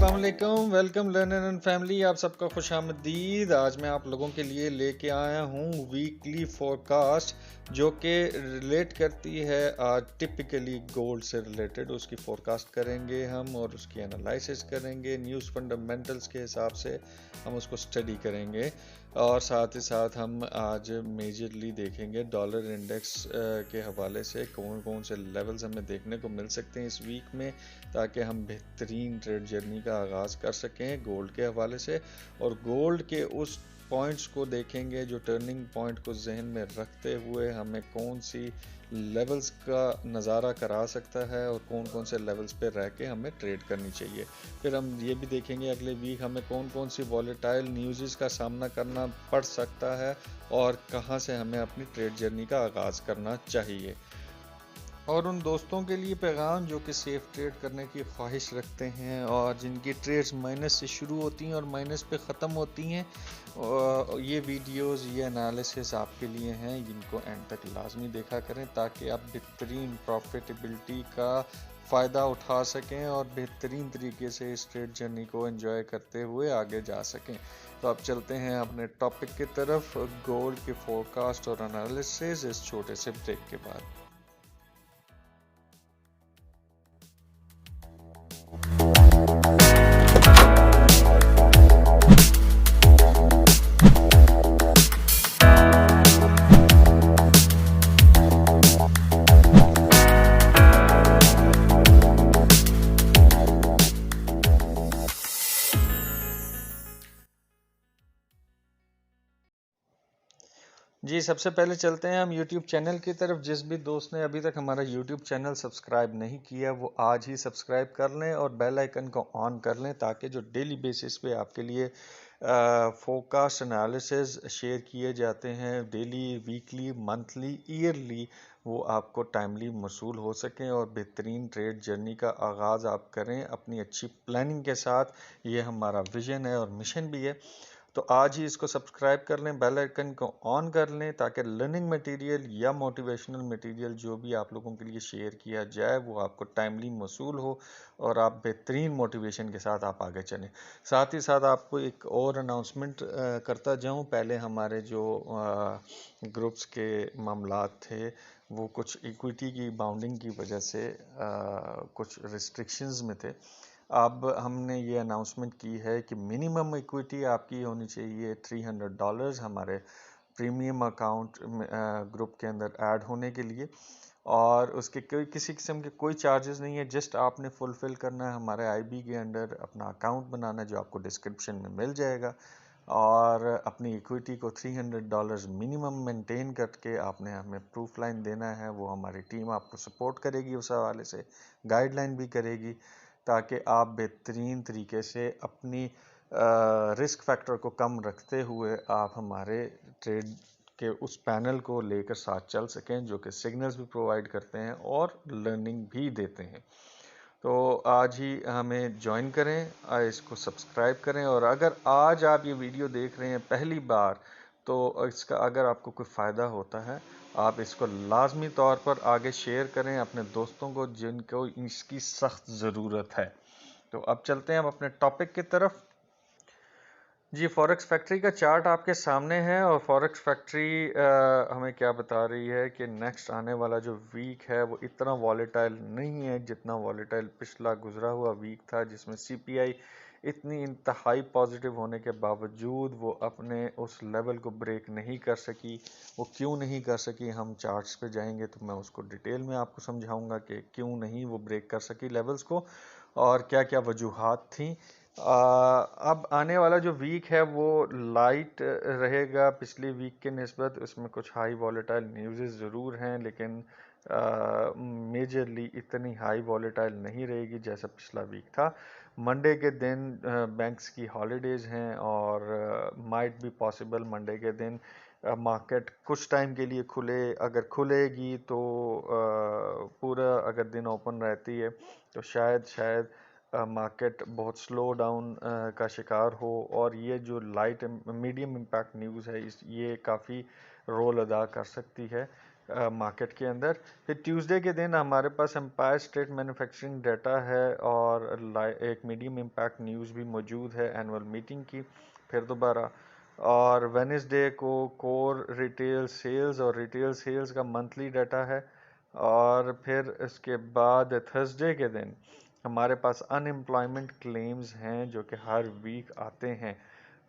अस्सलाम वालेकुम, welcome learner and family. आप सबका खुशामदीद। आज मैं आप लोगों के लिए लेके आया हूँ वीकली फोरकास्ट जो कि रिलेट करती है आज टिपिकली गोल्ड से रिलेटेड। उसकी फोरकास्ट करेंगे हम और उसकी एनालिसिस करेंगे, न्यूज़ फंडामेंटल्स के हिसाब से हम उसको स्टडी करेंगे। और साथ ही साथ हम आज मेजरली देखेंगे डॉलर इंडेक्स के हवाले से कौन कौन से लेवल्स हमें देखने को मिल सकते हैं इस वीक में, ताकि हम बेहतरीन ट्रेड जर्नी का आगाज़ कर सकें गोल्ड के हवाले से। और गोल्ड के उस पॉइंट्स को देखेंगे जो टर्निंग पॉइंट को जहन में रखते हुए हमें कौन सी लेवल्स का नज़ारा करा सकता है और कौन कौन से लेवल्स पे रह के हमें ट्रेड करनी चाहिए। फिर हम ये भी देखेंगे अगले वीक हमें कौन कौन सी वॉलेटाइल न्यूज़ का सामना करना पड़ सकता है और कहाँ से हमें अपनी ट्रेड जर्नी का आगाज़ करना चाहिए। और उन दोस्तों के लिए पैगाम जो कि सेफ ट्रेड करने की ख्वाहिश रखते हैं और जिनकी ट्रेड्स माइनस से शुरू होती हैं और माइनस पे ख़त्म होती हैं, ये वीडियोस ये एनालिसिस आपके लिए हैं। इनको एंड तक लाजमी देखा करें ताकि आप बेहतरीन प्रॉफिटेबिलिटी का फ़ायदा उठा सकें और बेहतरीन तरीके से इस ट्रेड जर्नी को एंजॉय करते हुए आगे जा सकें। तो अब चलते हैं अपने टॉपिक की तरफ, गोल्ड के फोरकास्ट और एनालिसिस इस छोटे से ब्रेक के बाद। जी, सबसे पहले चलते हैं हम YouTube चैनल की तरफ। जिस भी दोस्त ने अभी तक हमारा YouTube चैनल सब्सक्राइब नहीं किया वो आज ही सब्सक्राइब कर लें और बेल आइकन को ऑन कर लें ताकि जो डेली बेसिस पे आपके लिए फोरकास्ट एनालिसिस शेयर किए जाते हैं, डेली, वीकली, मंथली, ईयरली, वो आपको टाइमली मौसूल हो सकें और बेहतरीन ट्रेड जर्नी का आगाज़ आप करें अपनी अच्छी प्लानिंग के साथ। ये हमारा विजन है और मिशन भी है। तो आज ही इसको सब्सक्राइब कर लें, बेल आइकन को ऑन कर लें ताकि लर्निंग मटेरियल या मोटिवेशनल मटेरियल जो भी आप लोगों के लिए शेयर किया जाए वो आपको टाइमली मौसूल हो और आप बेहतरीन मोटिवेशन के साथ आप आगे चलें। साथ ही साथ आपको एक और अनाउंसमेंट करता जाऊं। पहले हमारे जो ग्रुप्स के मामलात थे वो कुछ इक्विटी की बाउंडिंग की वजह से कुछ रिस्ट्रिक्शंस में थे। अब हमने ये अनाउंसमेंट की है कि मिनिमम इक्विटी आपकी होनी चाहिए $300 हमारे प्रीमियम अकाउंट ग्रुप के अंदर ऐड होने के लिए। और उसके कोई किसी किस्म के कोई चार्जेस नहीं है, जस्ट आपने फुलफिल करना है हमारे आईबी के अंडर अपना अकाउंट बनाना है जो आपको डिस्क्रिप्शन में मिल जाएगा। और अपनी इक्विटी को $300 मिनिमम मेंटेन करके आपने हमें प्रूफ लाइन देना है। वो हमारी टीम आपको सपोर्ट करेगी, उस हवाले से गाइडलाइन भी करेगी ताकि आप बेहतरीन तरीके से अपनी रिस्क फैक्टर को कम रखते हुए आप हमारे ट्रेड के उस पैनल को लेकर साथ चल सकें जो कि सिग्नल्स भी प्रोवाइड करते हैं और लर्निंग भी देते हैं। तो आज ही हमें ज्वाइन करें, इसको सब्सक्राइब करें। और अगर आज आप ये वीडियो देख रहे हैं पहली बार तो इसका अगर आपको कोई फ़ायदा होता है आप इसको लाजमी तौर पर आगे शेयर करें अपने दोस्तों को जिनको इसकी सख्त ज़रूरत है। तो अब चलते हैं हम अपने टॉपिक की तरफ। जी, फॉरेक्स फैक्ट्री का चार्ट आपके सामने है और फॉरेक्स फैक्ट्री हमें क्या बता रही है कि नेक्स्ट आने वाला जो वीक है वो इतना वॉलेटाइल नहीं है जितना वॉलेटाइल पिछला गुजरा हुआ वीक था, जिसमें सीपीआई इतनी इंतहाई पॉजिटिव होने के बावजूद वो अपने उस लेवल को ब्रेक नहीं कर सकी। वो क्यों नहीं कर सकी, हम चार्ट्स पे जाएंगे तो मैं उसको डिटेल में आपको समझाऊंगा कि क्यों नहीं वो ब्रेक कर सकी लेवल्स को और क्या क्या वजूहात थी। अब आने वाला जो वीक है वो लाइट रहेगा पिछले वीक के निस्बत। उसमें कुछ हाई वॉलेटाइल न्यूज़ ज़रूर हैं लेकिन मेजरली इतनी हाई वॉलेटाइल नहीं रहेगी जैसा पिछला वीक था। मंडे के दिन बैंक्स की हॉलीडेज़ हैं और माइट बी पॉसिबल मंडे के दिन मार्केट कुछ टाइम के लिए खुले। अगर खुलेगी तो पूरा अगर दिन ओपन रहती है तो शायद मार्केट बहुत स्लो डाउन का शिकार हो। और ये जो लाइट मीडियम इम्पैक्ट न्यूज़ है ये काफ़ी रोल अदा कर सकती है मार्केट के अंदर। फिर ट्यूसडे के दिन हमारे पास एम्पायर स्टेट मैन्युफैक्चरिंग डाटा है और एक मीडियम इम्पैक्ट न्यूज़ भी मौजूद है एनुअल मीटिंग की फिर दोबारा। और वेडनेसडे को कोर रिटेल सेल्स और रिटेल सेल्स का मंथली डाटा है। और फिर इसके बाद थर्सडे के दिन हमारे पास अनएम्प्लॉयमेंट क्लेम्स हैं जो कि हर वीक आते हैं,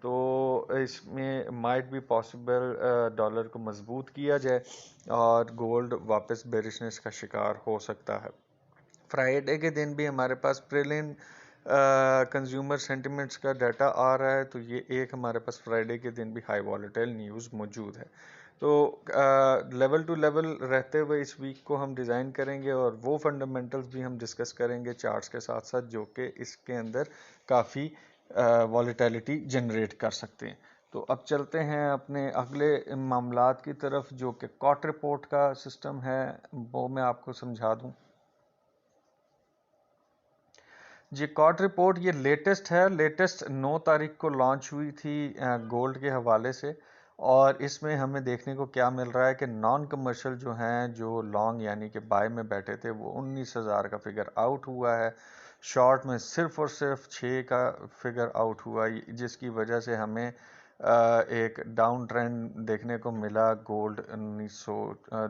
तो इसमें माइट भी पॉसिबल डॉलर को मजबूत किया जाए और गोल्ड वापस बेरिशनेस का शिकार हो सकता है। फ्राइडे के दिन भी हमारे पास प्रिलिन कंज्यूमर सेंटिमेंट्स का डाटा आ रहा है, तो ये एक हमारे पास फ्राइडे के दिन भी हाई वॉलेटाइल न्यूज़ मौजूद है। तो लेवल टू लेवल रहते हुए इस वीक को हम डिज़ाइन करेंगे और वो फंडामेंटल्स भी हम डिस्कस करेंगे चार्ट्स के साथ साथ जो कि इसके अंदर काफ़ी वॉलेटिलिटी जनरेट कर सकते हैं। तो अब चलते हैं अपने अगले मामलात की तरफ जो कि कॉट रिपोर्ट का सिस्टम है, वो मैं आपको समझा दूं। जी कॉट रिपोर्ट ये लेटेस्ट है, लेटेस्ट 9 तारीख को लॉन्च हुई थी गोल्ड के हवाले से। और इसमें हमें देखने को क्या मिल रहा है कि नॉन कमर्शियल जो हैं, जो लॉन्ग यानी कि बाय में बैठे थे, वो 19,000 का फिगर आउट हुआ है। शॉर्ट में सिर्फ और सिर्फ 6 का फिगर आउट हुआ, जिसकी वजह से हमें एक डाउन ट्रेंड देखने को मिला। गोल्ड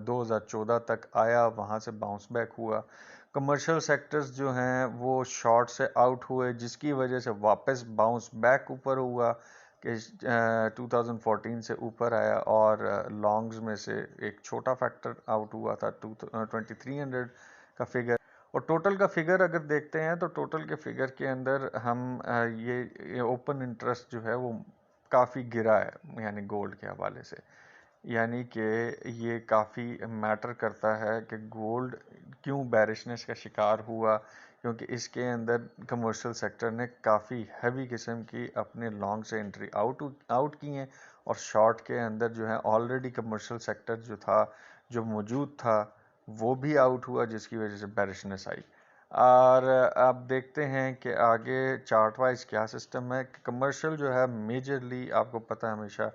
2014 तक आया, वहाँ से बाउंस बैक हुआ। कमर्शियल सेक्टर्स जो हैं वो शॉर्ट से आउट हुए, जिसकी वजह से वापस बाउंस बैक ऊपर हुआ कि 2014 से ऊपर आया। और लॉन्ग्स में से एक छोटा फैक्टर आउट हुआ था 2300 का फिगर। और टोटल का फिगर अगर देखते हैं तो टोटल के फिगर के अंदर हम ये ओपन इंटरेस्ट जो है वो काफ़ी गिरा है यानी गोल्ड के हवाले से। यानी कि ये काफ़ी मैटर करता है कि गोल्ड क्यों बैरिशनेस का शिकार हुआ, क्योंकि इसके अंदर कमर्शियल सेक्टर ने काफ़ी हैवी किस्म की अपने लॉन्ग से एंट्री आउट की हैं और शॉर्ट के अंदर जो है ऑलरेडी कमर्शियल सेक्टर जो था, जो मौजूद था, वो भी आउट हुआ, जिसकी वजह से बैरिशनेस आई। और अब देखते हैं कि आगे चार्ट वाइज क्या सिस्टम है। कमर्शियल जो है मेजरली आपको पता है हमेशा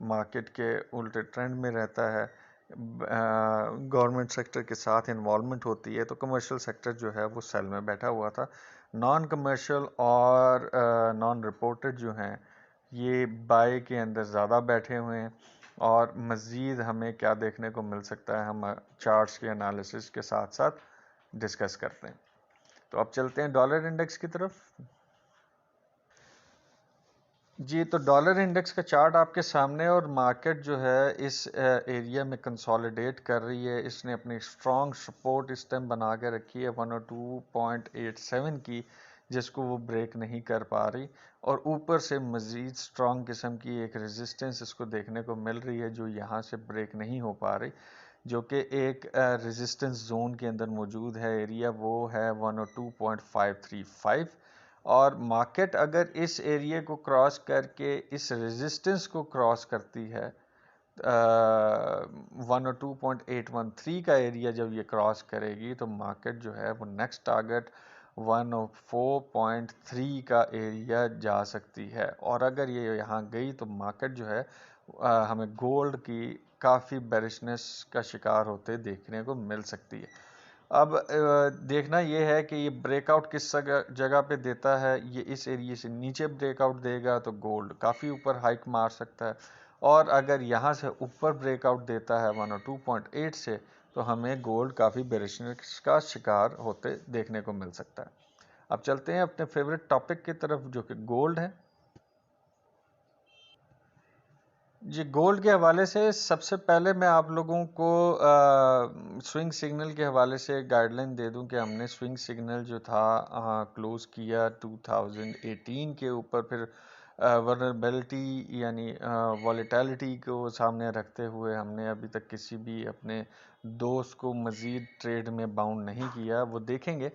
मार्केट के उल्टे ट्रेंड में रहता है, गवर्नमेंट सेक्टर के साथ इन्वॉल्वमेंट होती है, तो कमर्शियल सेक्टर जो है वो सेल में बैठा हुआ था। नॉन कमर्शियल और नॉन रिपोर्टेड जो हैं ये बाय के अंदर ज़्यादा बैठे हुए हैं। और मज़ीद हमें क्या देखने को मिल सकता है, हम चार्ट्स के एनालिसिस के साथ साथ डिस्कस करते हैं। तो अब चलते हैं डॉलर इंडेक्स की तरफ। जी तो डॉलर इंडेक्स का चार्ट आपके सामने, और मार्केट जो है इस एरिया में कंसोलिडेट कर रही है। इसने अपनी स्ट्रॉन्ग सपोर्ट इस टाइम बना के रखी है 102.87 की, जिसको वो ब्रेक नहीं कर पा रही। और ऊपर से मज़ीद स्ट्रॉन्ग किस्म की एक रेजिस्टेंस इसको देखने को मिल रही है जो यहाँ से ब्रेक नहीं हो पा रही, जो कि एक रेजिस्टेंस जोन के अंदर मौजूद है एरिया, वो है 102.535। और मार्केट अगर इस एरिया को क्रॉस करके इस रेजिस्टेंस को क्रॉस करती है 102.813 का एरिया जब ये क्रॉस करेगी, तो मार्केट जो है वो नेक्स्ट टारगेट 104.3 का एरिया जा सकती है। और अगर ये यहाँ गई तो मार्केट जो है हमें गोल्ड की काफ़ी बेरिशनेस का शिकार होते देखने को मिल सकती है। अब देखना यह है कि ये ब्रेकआउट किस जगह पे देता है। ये इस एरिया से नीचे ब्रेकआउट देगा तो गोल्ड काफ़ी ऊपर हाइक मार सकता है, और अगर यहाँ से ऊपर ब्रेकआउट देता है 102.8 से, तो हमें गोल्ड काफ़ी बेरिशनेस का शिकार होते देखने को मिल सकता है। अब चलते हैं अपने फेवरेट टॉपिक की तरफ जो कि गोल्ड है। जी गोल्ड के हवाले से सबसे पहले मैं आप लोगों को स्विंग सिग्नल के हवाले से गाइडलाइन दे दूं कि हमने स्विंग सिग्नल जो था क्लोज किया 2018 के ऊपर, फिर वल्नरेबिलिटी यानी वॉलेटिलिटी को सामने रखते हुए हमने अभी तक किसी भी अपने दोस्त को मज़ीद ट्रेड में बाउंड नहीं किया। वो देखेंगे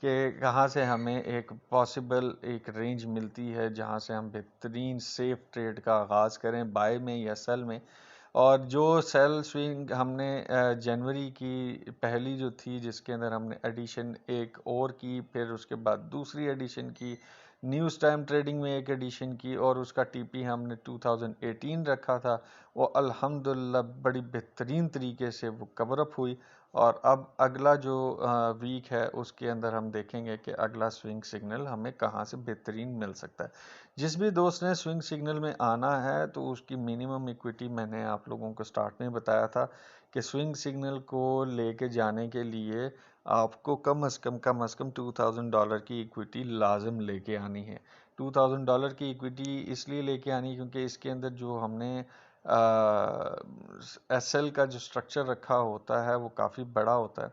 कि कहाँ से हमें एक पॉसिबल एक रेंज मिलती है जहाँ से हम बेहतरीन सेफ ट्रेड का आगाज़ करें, बाय में या सेल में। और जो सेल स्विंग हमने जनवरी की पहली जो थी, जिसके अंदर हमने एडिशन एक और की, फिर उसके बाद दूसरी एडिशन की न्यूज़ टाइम ट्रेडिंग में एक एडिशन की और उसका टीपी हमने 2018 रखा था। वो अल्हम्दुलिल्लाह बड़ी बेहतरीन तरीके से वो कवर अप हुई। और अब अगला जो वीक है उसके अंदर हम देखेंगे कि अगला स्विंग सिग्नल हमें कहाँ से बेहतरीन मिल सकता है। जिस भी दोस्त ने स्विंग सिग्नल में आना है तो उसकी मिनिमम इक्विटी मैंने आप लोगों को स्टार्ट में बताया था कि स्विंग सिग्नल को लेके जाने के लिए आपको कम अज़ कम $2000 की इक्विटी लाजम लेके आनी है। $2000 की इक्विटी इसलिए लेके आनी क्योंकि इसके अंदर जो हमने एसएल का जो स्ट्रक्चर रखा होता है वो काफ़ी बड़ा होता है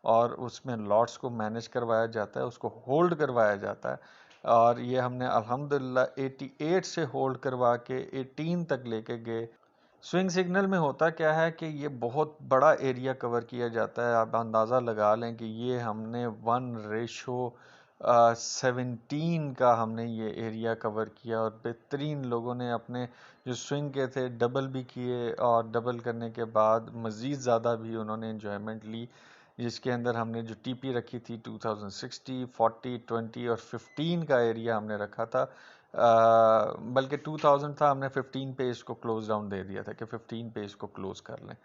और उसमें लॉट्स को मैनेज करवाया जाता है, उसको होल्ड करवाया जाता है। और ये हमने अल्हम्दुलिल्लाह 88 से होल्ड करवा के 18 तक लेके गए। स्विंग सिग्नल में होता क्या है कि ये बहुत बड़ा एरिया कवर किया जाता है। आप अंदाज़ा लगा लें कि ये हमने 1:17 का हमने ये एरिया कवर किया और बेहतरीन लोगों ने अपने जो स्विंग के थे डबल भी किए और डबल करने के बाद मज़ीद ज़्यादा भी उन्होंने इन्जॉयमेंट ली, जिसके अंदर हमने जो टीपी रखी थी 2060, 40, 20 और 15 का एरिया हमने रखा था। बल्कि 2000 था, हमने 15 पे इसको क्लोज डाउन दे दिया था कि 15 पे इसको क्लोज कर लें।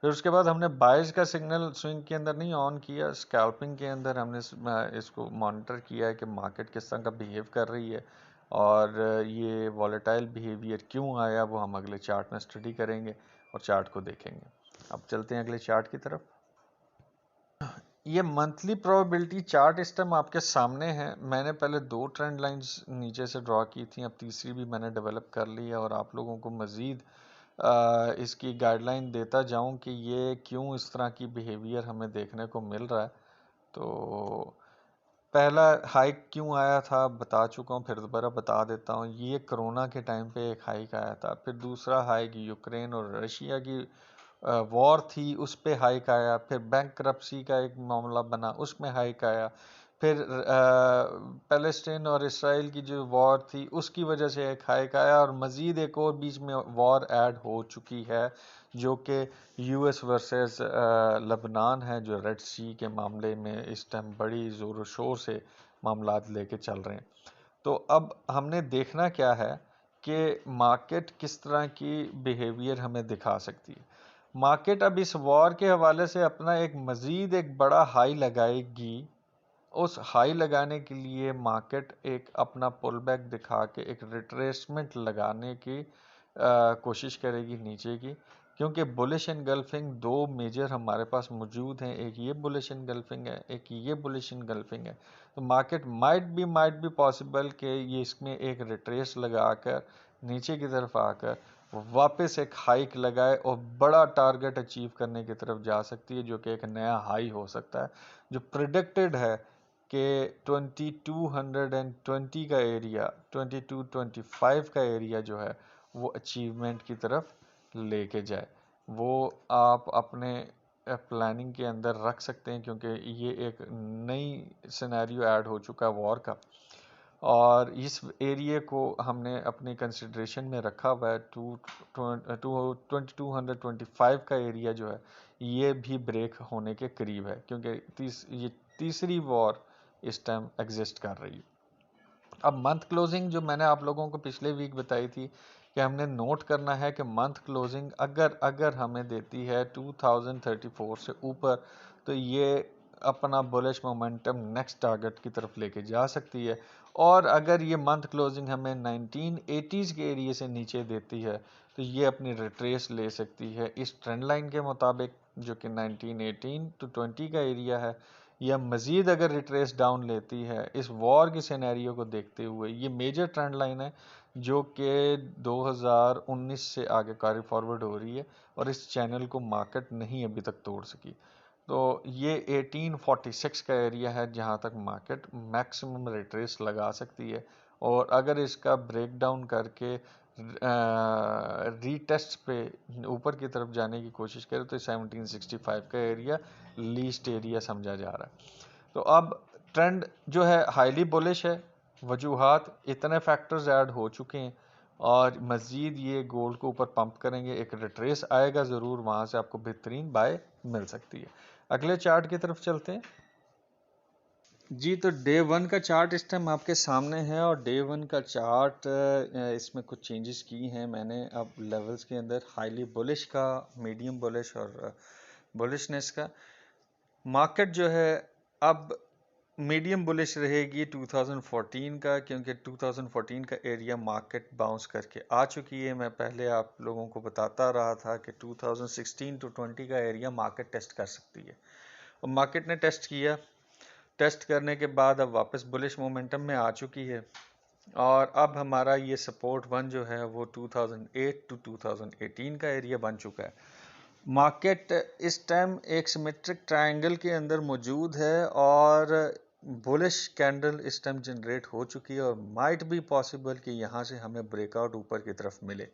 फिर उसके बाद हमने बाइज का सिग्नल स्विंग के अंदर नहीं ऑन किया, स्कैल्पिंग के अंदर हमने इसको मॉनिटर किया है कि मार्केट किस तरह का बिहेव कर रही है और ये वॉलेटाइल बिहेवियर क्यों आया वो हम अगले चार्ट में स्टडी करेंगे और चार्ट को देखेंगे। अब चलते हैं अगले चार्ट की तरफ। ये मंथली प्रोबेबिलिटी चार्ट इस टाइम आपके सामने है। मैंने पहले 2 ट्रेंड लाइंस नीचे से ड्रॉ की थी, अब तीसरी भी मैंने डेवलप कर ली है और आप लोगों को मज़ीद इसकी गाइडलाइन देता जाऊं कि ये क्यों इस तरह की बिहेवियर हमें देखने को मिल रहा है। तो पहला हाइक क्यों आया था बता चुका हूँ, फिर दोबारा बता देता हूँ। ये कोरोना के टाइम पे एक हाइक आया था। फिर दूसरा हाइक यूक्रेन और रशिया की वॉर थी, उस पे हाइक आया। फिर बैंकरप्सी का एक मामला बना, उसमें हाइक आया। फिर पैलेस्टीन और इसराइल की जो वॉर थी उसकी वजह से एक हाइक आया और मज़ीद एक और बीच में वॉर ऐड हो चुकी है जो कि यूएस वर्सेस लबनान है, जो रेड सी के मामले में इस टाइम बड़ी ज़ोर शोर से मामलात लेके चल रहे हैं। तो अब हमने देखना क्या है कि मार्केट किस तरह की बिहेवियर हमें दिखा सकती है। मार्केट अब इस वॉर के हवाले से अपना एक मज़ीद एक बड़ा हाई लगाएगी। उस हाई लगाने के लिए मार्केट एक अपना पुल बैक दिखा के एक रिट्रेसमेंट लगाने की कोशिश करेगी नीचे की, क्योंकि बुलिश एनगल्फिंग 2 मेजर हमारे पास मौजूद हैं। एक ये बुलिश एनगल्फिंग है, एक ये बुलिश एनगल्फिंग है। तो मार्केट माइट बी पॉसिबल कि ये इसमें एक रिट्रेस लगाकर नीचे की तरफ आकर वापस एक हाइक लगाए और बड़ा टारगेट अचीव करने की तरफ जा सकती है, जो कि एक नया हाई हो सकता है। जो प्रिडिक्टेड है कि 2220 का एरिया, 2225 का एरिया जो है वो अचीवमेंट की तरफ लेके जाए, वो आप अपने प्लानिंग के अंदर रख सकते हैं, क्योंकि ये एक नई सिनेरियो ऐड हो चुका है वॉर का और इस एरिया को हमने अपनी कंसिड्रेशन में रखा हुआ है। 2225 का एरिया जो है ये भी ब्रेक होने के करीब है, क्योंकि ये तीसरी वॉर इस टाइम एग्जिस्ट कर रही है। अब मंथ क्लोजिंग जो मैंने आप लोगों को पिछले वीक बताई थी कि हमने नोट करना है कि मंथ क्लोजिंग अगर हमें देती है 2034 से ऊपर, तो ये अपना बुलिश मोमेंटम नेक्स्ट टारगेट की तरफ लेके जा सकती है। और अगर ये मंथ क्लोजिंग हमें 1980s के एरिया से नीचे देती है तो ये अपनी रिट्रेस ले सकती है इस ट्रेंड लाइन के मुताबिक, जो कि 1918 to 20 का एरिया है। या मज़ीद अगर रिट्रेस डाउन लेती है इस वॉर की सिनेरियो को देखते हुए, ये मेजर ट्रेंड लाइन है जो कि 2019 से आगे कैरी फॉरवर्ड हो रही है और इस चैनल को मार्केट नहीं अभी तक तोड़ सकी। तो ये 1846 का एरिया है जहां तक मार्केट मैक्सिमम रिट्रेस लगा सकती है। और अगर इसका ब्रेक डाउन करके रीटेस्ट पे ऊपर की तरफ जाने की कोशिश करें तो 1765 का एरिया लीस्ट एरिया समझा जा रहा है। तो अब ट्रेंड जो है हाईली बुलिश है, वजूहात इतने फैक्टर्स ऐड हो चुके हैं और मज़ीद ये गोल्ड को ऊपर पंप करेंगे, एक रिट्रेस आएगा ज़रूर, वहाँ से आपको बेहतरीन बाय मिल सकती है। अगले चार्ट की तरफ चलते हैं। जी, तो डे वन का चार्ट इस टाइम आपके सामने है और डे वन का चार्ट इसमें कुछ चेंजेस की हैं मैंने। अब लेवल्स के अंदर हाईली बुलिश का, मीडियम बुलिश और बुलिशनेस का मार्केट जो है अब मीडियम बुलिश रहेगी 2014 का, क्योंकि 2014 का एरिया मार्केट बाउंस करके आ चुकी है। मैं पहले आप लोगों को बताता रहा था कि 2016 टू 20 का एरिया मार्केट टेस्ट कर सकती है और मार्केट ने टेस्ट किया। टेस्ट करने के बाद अब वापस बुलिश मोमेंटम में आ चुकी है और अब हमारा ये सपोर्ट वन जो है वो 2008 टू 2018 का एरिया बन चुका है। मार्केट इस टाइम एक सिमेट्रिक ट्रायंगल के अंदर मौजूद है और बुलिश कैंडल इस टाइम जनरेट हो चुकी है और माइट बी पॉसिबल कि यहाँ से हमें ब्रेकआउट ऊपर की तरफ मिले।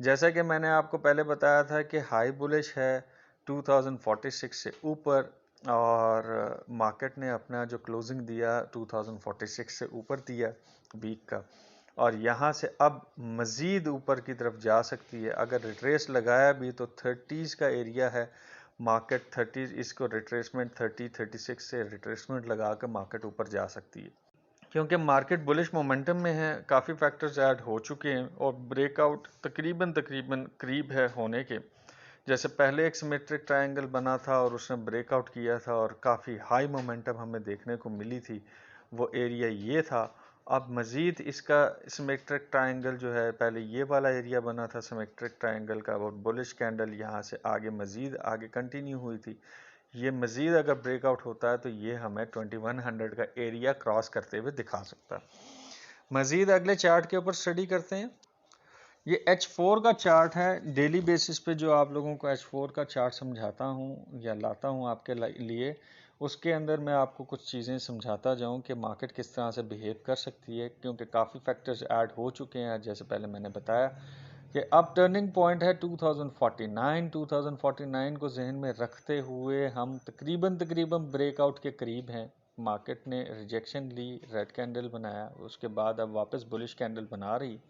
जैसा कि मैंने आपको पहले बताया था कि हाई बुलिश है 2046 से ऊपर और मार्केट ने अपना जो क्लोजिंग दिया 2046 से ऊपर दिया वीक का, और यहाँ से अब मज़ीद ऊपर की तरफ जा सकती है। अगर रिट्रेस लगाया भी तो 30s का एरिया है मार्केट, 30 इसको रिट्रेसमेंट 36 से रिट्रेसमेंट लगा कर मार्केट ऊपर जा सकती है। क्योंकि मार्केट बुलिश मोमेंटम में है, काफ़ी फैक्टर्स ऐड हो चुके हैं और ब्रेकआउट तकरीबन करीब है होने के। जैसे पहले एक सिमेट्रिक ट्रायंगल बना था और उसने ब्रेकआउट किया था और काफ़ी हाई मोमेंटम हमें देखने को मिली थी, वो एरिया ये था। अब मज़ीद इसका सिमेट्रिक ट्रायंगल जो है, पहले ये वाला एरिया बना था सिमेट्रिक ट्रायंगल का और बुलिश कैंडल यहाँ से आगे मज़ीद आगे कंटिन्यू हुई थी। ये मज़ीद अगर ब्रेकआउट होता है तो ये हमें 2100 का एरिया क्रॉस करते हुए दिखा सकता है। मज़ीद अगले चार्ट के ऊपर स्टडी करते हैं। ये H4 का चार्ट है। डेली बेसिस पे जो आप लोगों को H4 का चार्ट समझाता हूँ या लाता हूँ आपके लिए, उसके अंदर मैं आपको कुछ चीज़ें समझाता जाऊँ कि मार्केट किस तरह से बिहेव कर सकती है, क्योंकि काफ़ी फैक्टर्स ऐड हो चुके हैं। जैसे पहले मैंने बताया कि अब टर्निंग पॉइंट है 2049 को जहन में रखते हुए हम तकरीबन ब्रेकआउट के करीब हैं। मार्केट ने रिजेक्शन ली, रेड कैंडल बनाया, उसके बाद अब वापस बुलिश कैंडल बना रही।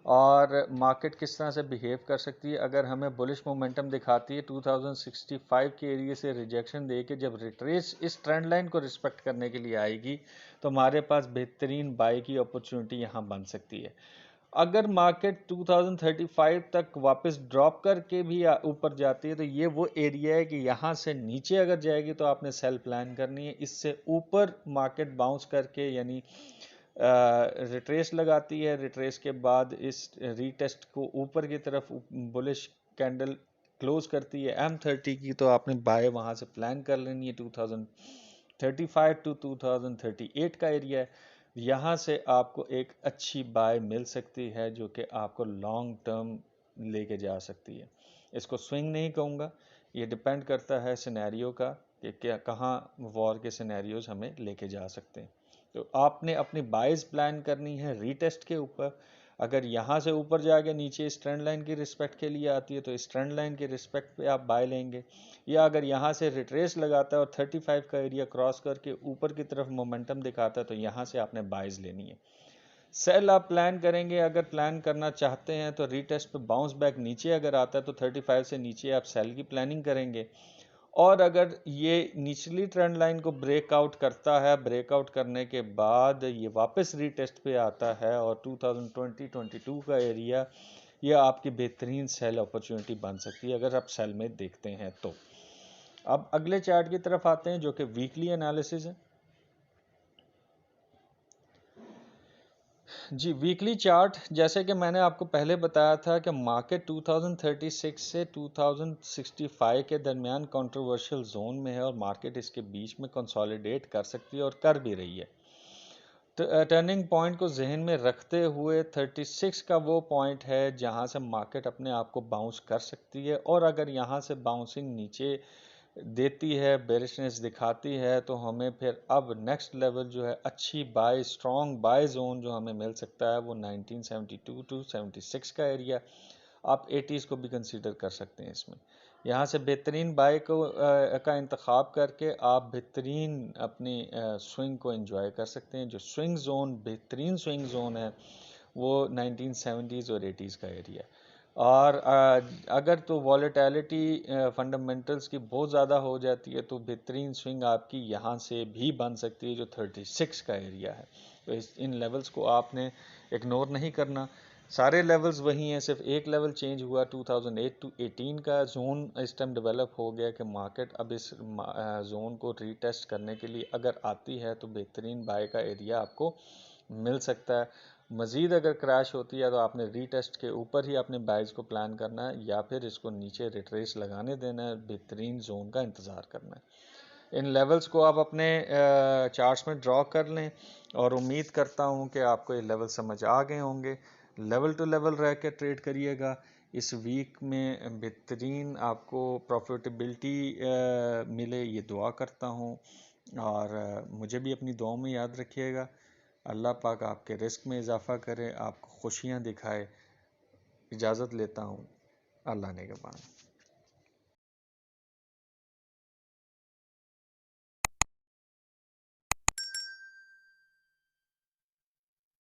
और मार्केट किस तरह से बिहेव कर सकती है, अगर हमें बुलिश मोमेंटम दिखाती है 2065 के एरिया से रिजेक्शन दे के जब रिट्रेस इस ट्रेंड लाइन को रिस्पेक्ट करने के लिए आएगी तो हमारे पास बेहतरीन बाई की अपॉर्चुनिटी यहाँ बन सकती है। अगर मार्केट 2035 तक वापस ड्रॉप करके भी ऊपर जाती है तो ये वो एरिया है कि यहाँ से नीचे अगर जाएगी तो आपने सेल प्लान करनी है। इससे ऊपर मार्केट बाउंस करके यानी रिट्रेस लगाती है, रिट्रेस के बाद इस रीटेस्ट को ऊपर की तरफ बुलिश कैंडल क्लोज करती है M30 की, तो आपने बाय वहाँ से प्लान कर लेनी है। 2035 टू 2038 का एरिया है, यहाँ से आपको एक अच्छी बाय मिल सकती है जो कि आपको लॉन्ग टर्म लेके जा सकती है। इसको स्विंग नहीं कहूँगा, ये डिपेंड करता है सिनेरियो का कि क्या कहाँ वॉर के सिनेरियोज हमें लेके जा सकते हैं। तो आपने अपनी बाइज प्लान करनी है रीटेस्ट के ऊपर। अगर यहाँ से ऊपर जाके नीचे इस ट्रेंड लाइन की रिस्पेक्ट के लिए आती है तो इस ट्रेंड लाइन के रिस्पेक्ट पे आप बाय लेंगे, या अगर यहाँ से रिट्रेस लगाता है और 35 का एरिया क्रॉस करके ऊपर की तरफ मोमेंटम दिखाता है तो यहाँ से आपने बाइज लेनी है। सेल आप प्लान करेंगे, अगर प्लान करना चाहते हैं तो रीटेस्ट पे बाउंस बैक नीचे अगर आता है तो 35 से नीचे आप सेल की प्लानिंग करेंगे। और अगर ये निचली ट्रेंड लाइन को ब्रेकआउट करता है, ब्रेकआउट करने के बाद ये वापस रीटेस्ट पे आता है और 2020-22 का एरिया, ये आपकी बेहतरीन सेल अपॉर्चुनिटी बन सकती है अगर आप सेल में देखते हैं तो। अब अगले चार्ट की तरफ आते हैं जो कि वीकली एनालिसिस है। जी, वीकली चार्ट, जैसे कि मैंने आपको पहले बताया था कि मार्केट 2036 से 2065 के दरमियान कंट्रोवर्शियल जोन में है और मार्केट इसके बीच में कंसोलिडेट कर सकती है और कर भी रही है। टर्निंग पॉइंट को जहन में रखते हुए 36 का वो पॉइंट है जहां से मार्केट अपने आप को बाउंस कर सकती है, और अगर यहां से बाउंसिंग नीचे देती है, बेरिशनेस दिखाती है, तो हमें फिर अब नेक्स्ट लेवल जो है अच्छी बाय, स्ट्रॉन्ग बाय जोन जो हमें मिल सकता है वो 1972 टू 76 का एरिया। आप 80s को भी कंसीडर कर सकते हैं इसमें। यहाँ से बेहतरीन बाय का इंतखाब करके आप बेहतरीन अपनी स्विंग को एंजॉय कर सकते हैं। जो स्विंग जोन, बेहतरीन स्विंग जोन है वो 1970s और 80s का एरिया है। और अगर तो वॉलेटिलिटी फंडामेंटल्स की बहुत ज़्यादा हो जाती है तो बेहतरीन स्विंग आपकी यहाँ से भी बन सकती है जो 36 का एरिया है। तो इन लेवल्स को आपने इग्नोर नहीं करना। सारे लेवल्स वही हैं, सिर्फ एक लेवल चेंज हुआ 2008 टू 18 का जोन इस टाइम डेवलप हो गया कि मार्केट अब इस जोन को रीटेस्ट करने के लिए अगर आती है तो बेहतरीन बाय का एरिया आपको मिल सकता है। मज़ीद अगर क्रैश होती है तो आपने रीटेस्ट के ऊपर ही अपने बाइज को प्लान करना है या फिर इसको नीचे रिट्रेस लगाने देना है, बेहतरीन जोन का इंतज़ार करना है। इन लेवल्स को आप अपने चार्ट्स में ड्रॉ कर लें और उम्मीद करता हूँ कि आपको ये लेवल समझ आ गए होंगे। लेवल टू लेवल रह के ट्रेड करिएगा। इस वीक में बेहतरीन आपको प्रॉफिटेबिलिटी मिले ये दुआ करता हूँ, और मुझे भी अपनी दुआओं में याद रखिएगा। अल्लाह पाक आपके रिस्क में इजाफ़ा करे, आपको खुशियाँ दिखाए। इजाज़त लेता हूँ। अल्लाह ने के बाद।